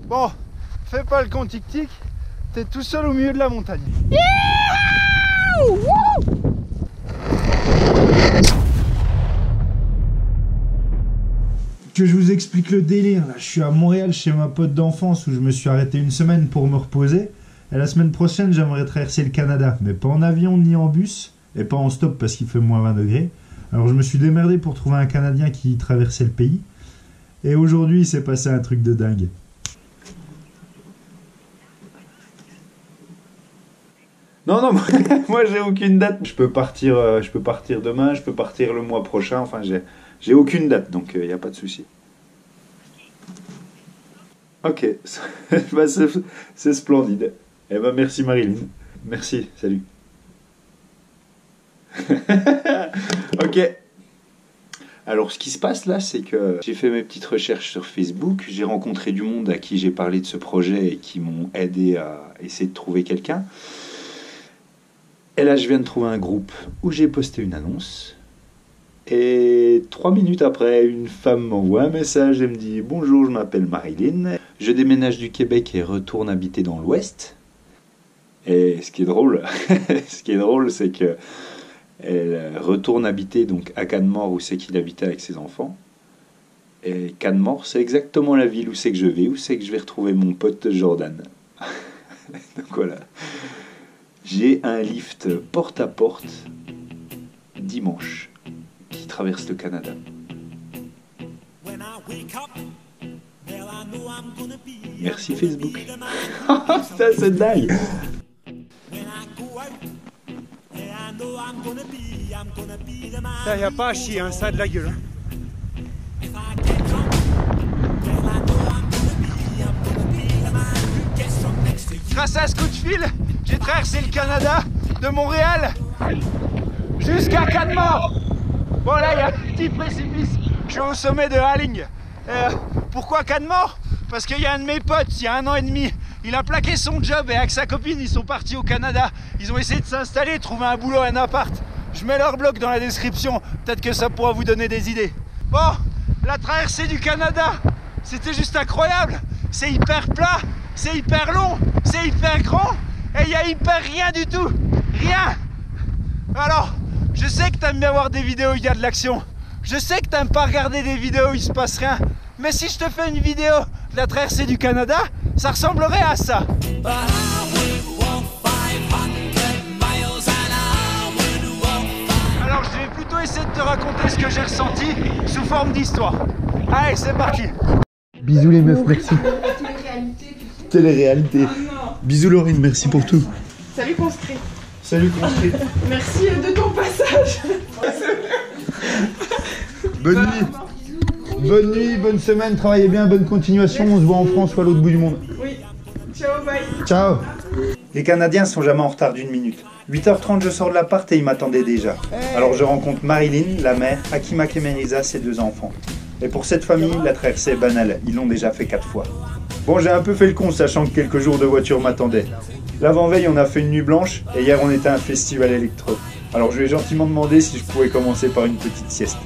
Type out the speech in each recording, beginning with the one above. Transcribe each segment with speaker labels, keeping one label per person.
Speaker 1: Bon, fais pas le con tic-tic, t'es tout seul au milieu de la montagne. Que je vous explique le délire, là, je suis à Montréal chez ma pote d'enfance où je me suis arrêté une semaine pour me reposer. Et la semaine prochaine, j'aimerais traverser le Canada, mais pas en avion ni en bus, et pas en stop parce qu'il fait moins 20 degrés. Alors je me suis démerdé pour trouver un Canadien qui traversait le pays. Et aujourd'hui, il s'est passé un truc de dingue. Non, moi j'ai aucune date. Je peux partir demain, je peux partir le mois prochain, enfin j'ai aucune date, donc il n'y a pas de souci. Ok, bah, c'est splendide. Eh ben merci Marilyn. Merci, salut. Ok. Alors ce qui se passe là, c'est que j'ai fait mes petites recherches sur Facebook, j'ai rencontré du monde à qui j'ai parlé de ce projet et qui m'ont aidé à essayer de trouver quelqu'un. Et là je viens de trouver un groupe où j'ai posté une annonce. Et 3 minutes après, une femme m'envoie un message et me dit « Bonjour, je m'appelle Marilyn. Je déménage du Québec et retourne habiter dans l'Ouest. » Et ce qui est drôle, c'est que elle retourne habiter donc à Canmore où c'est qu'il habitait avec ses enfants. Et Canmore, c'est exactement la ville où c'est que je vais, où c'est que je vais retrouver mon pote Jordan. Donc voilà. J'ai un lift porte à porte dimanche qui traverse le Canada. Merci Facebook. Ça c'est dingue.
Speaker 2: Ça y a pas à chier, hein, ça a de la gueule.
Speaker 1: Grâce à ce coup de fil, j'ai traversé le Canada de Montréal jusqu'à Canmore. Bon là il y a un petit précipice, je suis au sommet de Halling. Pourquoi Canmore? Parce qu'il y a un de mes potes, il y a 1 an et demi, il a plaqué son job et avec sa copine ils sont partis au Canada. Ils ont essayé de s'installer, trouver un boulot, un appart. Je mets leur blog dans la description, peut-être que ça pourra vous donner des idées. Bon, la traversée du Canada, c'était juste incroyable. C'est hyper plat, c'est hyper long, c'est hyper grand et il y a hyper rien du tout. Rien. Alors, je sais que t'aimes bien voir des vidéos où il y a de l'action. Je sais que t'aimes pas regarder des vidéos où il se passe rien. Mais si je te fais une vidéo de la traversée du Canada, ça ressemblerait à ça. Alors je vais plutôt essayer de te raconter ce que j'ai ressenti sous forme d'histoire. Allez, c'est parti.
Speaker 3: Bisous les meufs, merci. Télé-réalité. Bisous Laurine, merci pour tout.
Speaker 4: Salut conscrit.
Speaker 1: Salut conscrit.
Speaker 4: Merci de ton passage.
Speaker 1: Bonne nuit. Bonne nuit, bonne semaine, travaillez bien, bonne continuation. On se voit en France ou à l'autre bout du monde.
Speaker 4: Oui. Ciao, bye.
Speaker 1: Ciao. Les Canadiens sont jamais en retard d'1 minute. 8h30, je sors de l'appart et ils m'attendaient déjà. Alors je rencontre Marilyn, la mère, Akimak et Melissa, ses 2 enfants. Et pour cette famille, la traversée est banale. Ils l'ont déjà fait 4 fois. Bon, j'ai un peu fait le con, sachant que quelques jours de voiture m'attendaient. L'avant-veille, on a fait une nuit blanche, et hier, on était à un festival électro. Alors je lui ai gentiment demandé si je pouvais commencer par une petite sieste.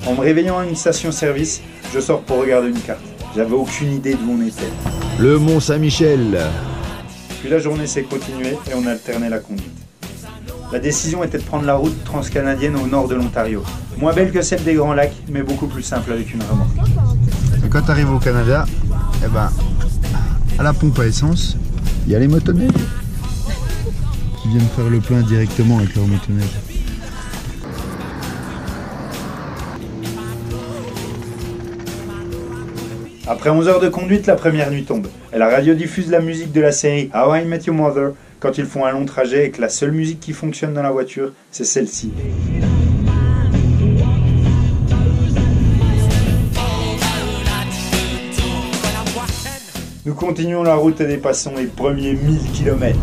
Speaker 1: En me réveillant à une station-service, je sors pour regarder une carte. J'avais aucune idée d'où on était.
Speaker 3: Le Mont Saint-Michel.
Speaker 1: Puis la journée s'est continuée, et on alternait la conduite. La décision était de prendre la route transcanadienne au nord de l'Ontario. Moins belle que celle des Grands Lacs, mais beaucoup plus simple avec une remorque.
Speaker 3: Et quand tu arrives au Canada, eh ben, à la pompe à essence, il y a les motoneiges qui viennent faire le plein directement avec leur motoneige.
Speaker 1: Après 11 heures de conduite, la première nuit tombe. Et la radio diffuse la musique de la série How I Met Your Mother quand ils font un long trajet et que la seule musique qui fonctionne dans la voiture, c'est celle-ci. Nous continuons la route et dépassons les premiers 1000 km.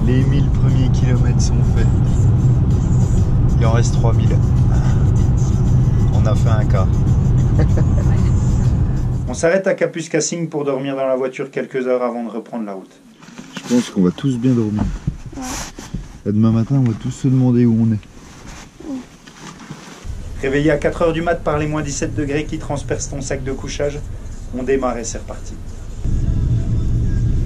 Speaker 3: Les 1000 premiers kilomètres sont faits. Il en reste 3000. On a fait un quart.
Speaker 1: On s'arrête à Kapuskasing pour dormir dans la voiture quelques heures avant de reprendre la route.
Speaker 3: Je pense qu'on va tous bien dormir. Et demain matin, on va tous se demander où on est.
Speaker 1: Réveillé à 4h du mat par les moins 17 degrés qui transpercent ton sac de couchage, on démarre et c'est reparti.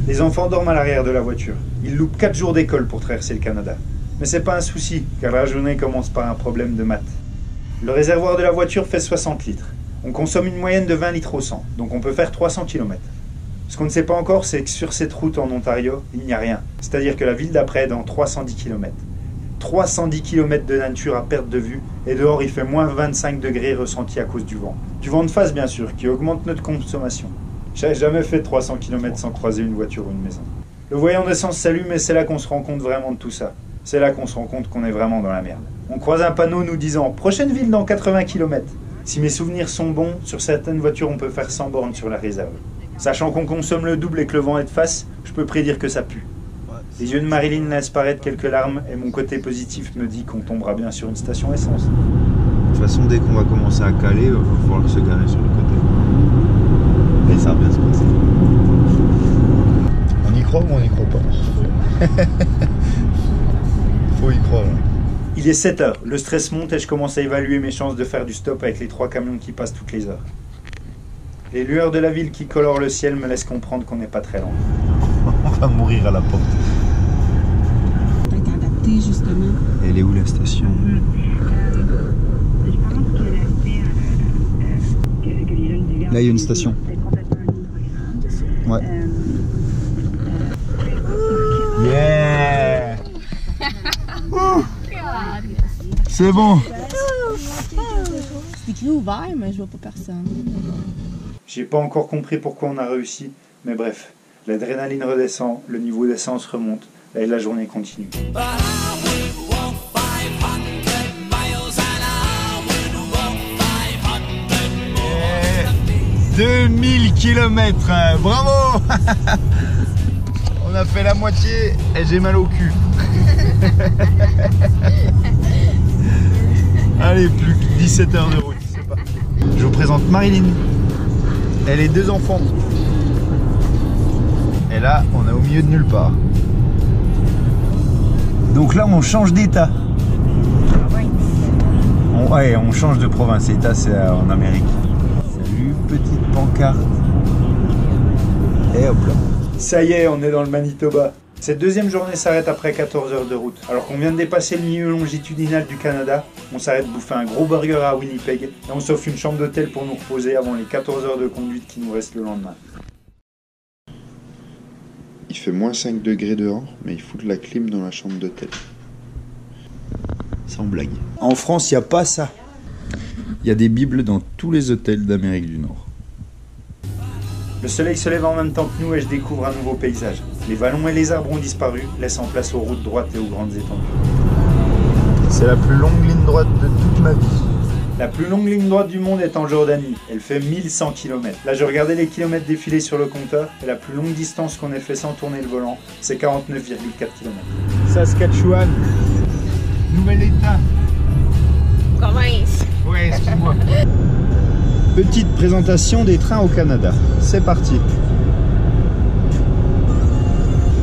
Speaker 1: Les enfants dorment à l'arrière de la voiture. Ils loupent 4 jours d'école pour traverser le Canada. Mais c'est pas un souci, car la journée commence par un problème de maths. Le réservoir de la voiture fait 60 litres. On consomme une moyenne de 20 litres au 100, donc on peut faire 300 km. Ce qu'on ne sait pas encore, c'est que sur cette route en Ontario, il n'y a rien. C'est-à-dire que la ville d'après est dans 310 km. 310 km de nature à perte de vue, et dehors il fait moins 25 degrés ressenti à cause du vent. Du vent de face bien sûr, qui augmente notre consommation. J'avais jamais fait 300 km sans croiser une voiture ou une maison. Le voyant d'essence s'allume et c'est là qu'on se rend compte vraiment de tout ça. C'est là qu'on se rend compte qu'on est vraiment dans la merde. On croise un panneau nous disant « Prochaine ville dans 80 km ». Si mes souvenirs sont bons, sur certaines voitures on peut faire 100 bornes sur la réserve. Sachant qu'on consomme le double et que le vent est de face, je peux prédire que ça pue. Les yeux de Marilyn laissent paraître quelques larmes et mon côté positif me dit qu'on tombera bien sur une station essence.
Speaker 3: De toute façon, dès qu'on va commencer à caler, il va falloir se garer sur le côté. Et ça va bien se passer. On y croit ou on n'y croit pas? Faut y croire.
Speaker 1: Il est 7 h, le stress monte et je commence à évaluer mes chances de faire du stop avec les 3 camions qui passent toutes les heures. Les lueurs de la ville qui colorent le ciel me laissent comprendre qu'on n'est pas très loin.
Speaker 3: On va mourir à la porte.
Speaker 5: Peut-être adapté justement.
Speaker 3: Elle est où la station? Là il y a une station. Ouais. Yeah. C'est bon.
Speaker 5: C'est écrit ouvert, mais je vois pas personne.
Speaker 1: J'ai pas encore compris pourquoi on a réussi, mais bref, l'adrénaline redescend, le niveau d'essence remonte, et la journée continue.
Speaker 3: 2000 km, bravo. On a fait la moitié et j'ai mal au cul. Allez, plus que 17 heures de route, c'est parti. Je vous présente Marilyn. Elle est 2 enfants. Et là, on est au milieu de nulle part. Donc là, on change d'état. Ouais, on change de province. L'état, c'est en Amérique. Salut, petite pancarte. Et hop là.
Speaker 1: Ça y est, on est dans le Manitoba. Cette deuxième journée s'arrête après 14 heures de route. Alors qu'on vient de dépasser le milieu longitudinal du Canada, on s'arrête bouffer un gros burger à Winnipeg et on s'offre une chambre d'hôtel pour nous reposer avant les 14 heures de conduite qui nous restent le lendemain.
Speaker 6: Il fait moins 5 degrés dehors, mais il fout de la clim dans la chambre d'hôtel.
Speaker 3: Sans blague.
Speaker 1: En France, il n'y a pas ça.
Speaker 3: Il y a des bibles dans tous les hôtels d'Amérique du Nord.
Speaker 1: Le soleil se lève en même temps que nous et je découvre un nouveau paysage. Les vallons et les arbres ont disparu, laissant place aux routes droites et aux grandes étendues.
Speaker 3: C'est la plus longue ligne droite de toute ma vie.
Speaker 1: La plus longue ligne droite du monde est en Jordanie. Elle fait 1100 km. Là, je regardais les kilomètres défiler sur le compteur et la plus longue distance qu'on ait fait sans tourner le volant, c'est 49,4 km.
Speaker 3: Saskatchewan, nouvel état.
Speaker 5: Commence.
Speaker 3: Ouais, excuse-moi. Petite présentation des trains au Canada. C'est parti.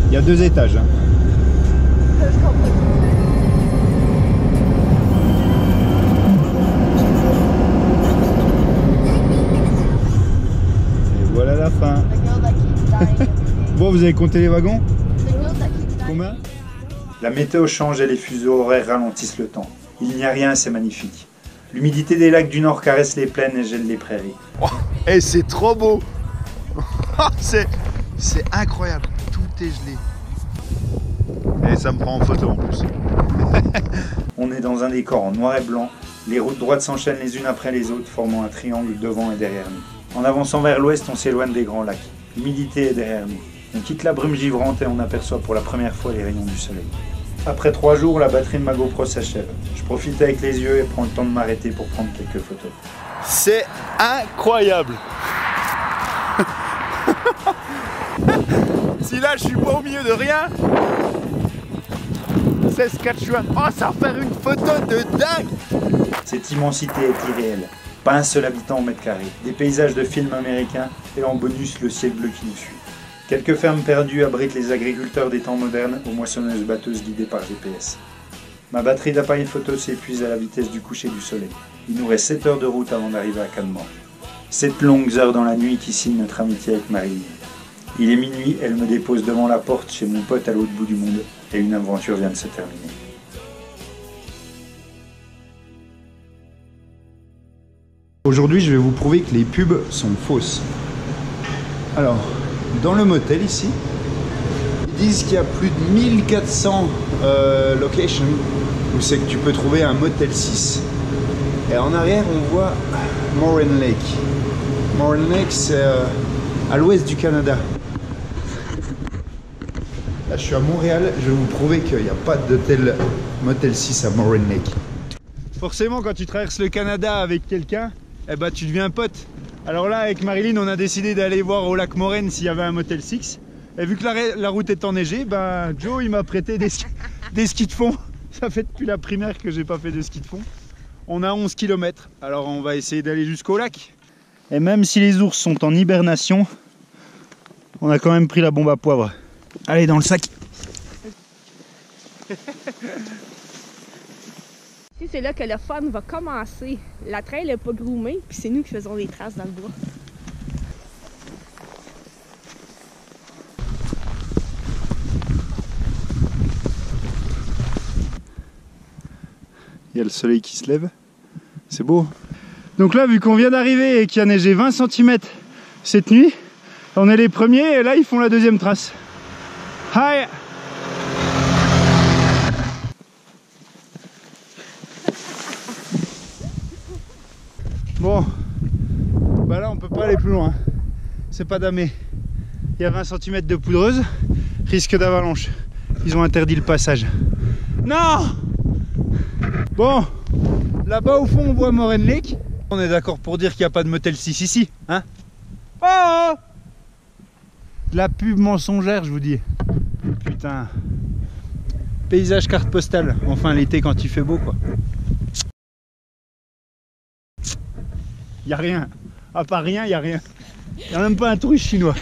Speaker 3: Il y a 2 étages. Et voilà la fin. Bon, vous avez compté les wagons? Combien?
Speaker 1: La météo change et les fuseaux horaires ralentissent le temps. Il n'y a rien, c'est magnifique. L'humidité des lacs du Nord caresse les plaines et gèle les prairies.
Speaker 3: Oh, et c'est trop beau. C'est incroyable. Tout est gelé. Et ça me prend en photo en plus.
Speaker 1: On est dans un décor en noir et blanc. Les routes droites s'enchaînent les unes après les autres, formant un triangle devant et derrière nous. En avançant vers l'ouest, on s'éloigne des grands lacs. L'humidité est derrière nous. On quitte la brume givrante et on aperçoit pour la première fois les rayons du soleil. Après 3 jours, la batterie de ma GoPro s'achève. Je profite avec les yeux et prends le temps de m'arrêter pour prendre quelques photos.
Speaker 3: C'est incroyable. Si là je suis pas au milieu de rien. Saskatchewan. Oh, ça va faire une photo de dingue.
Speaker 1: Cette immensité est irréelle. Pas un seul habitant au mètre carré. Des paysages de films américains et en bonus le ciel bleu qui nous suit. Quelques fermes perdues abritent les agriculteurs des temps modernes aux moissonneuses batteuses guidées par GPS. Ma batterie d'appareil photo s'épuise à la vitesse du coucher du soleil. Il nous reste 7 heures de route avant d'arriver à Canmore. 7 longues heures dans la nuit qui signent notre amitié avec Marilyn. Il est minuit, elle me dépose devant la porte chez mon pote à l'autre bout du monde et une aventure vient de se terminer.
Speaker 3: Aujourd'hui, je vais vous prouver que les pubs sont fausses. Alors, dans le motel ici, ils disent qu'il y a plus de 1400 locations où c'est que tu peux trouver un motel 6. Et en arrière, on voit Moraine Lake. Moraine Lake, c'est à l'ouest du Canada. Là, je suis à Montréal, je vais vous prouver qu'il n'y a pas d'hôtel motel 6 à Moraine Lake.
Speaker 2: Forcément, quand tu traverses le Canada avec quelqu'un, eh ben, tu deviens pote. Alors là, avec Marilyn, on a décidé d'aller voir au lac Moraine s'il y avait un motel 6. Et vu que la route est enneigée, ben, Joe il m'a prêté des skis de fond. Ça fait depuis la primaire que j'ai pas fait de ski de fond. On a 11 km, alors on va essayer d'aller jusqu'au lac. Et même si les ours sont en hibernation, on a quand même pris la bombe à poivre. Allez, dans le sac.
Speaker 7: C'est là que le fun va commencer. La trail n'est pas groomée, puis c'est nous qui faisons des traces dans le bois.
Speaker 2: Il y a le soleil qui se lève, c'est beau. Donc là, vu qu'on vient d'arriver et qu'il y a neigé 20 cm cette nuit, on est les premiers et là ils font la deuxième trace. Hi! Bon, bah là on peut pas aller plus loin, c'est pas damé. Il y a 20 cm de poudreuse, risque d'avalanche. Ils ont interdit le passage. Non! Bon, là-bas au fond on voit Moraine Lake. On est d'accord pour dire qu'il n'y a pas de motel 6 ici, hein? Oh! De la pub mensongère, je vous dis. Putain. Paysage carte postale, enfin l'été quand il fait beau quoi. Y a rien, à part rien, y a rien. Y a même pas un truc chinois.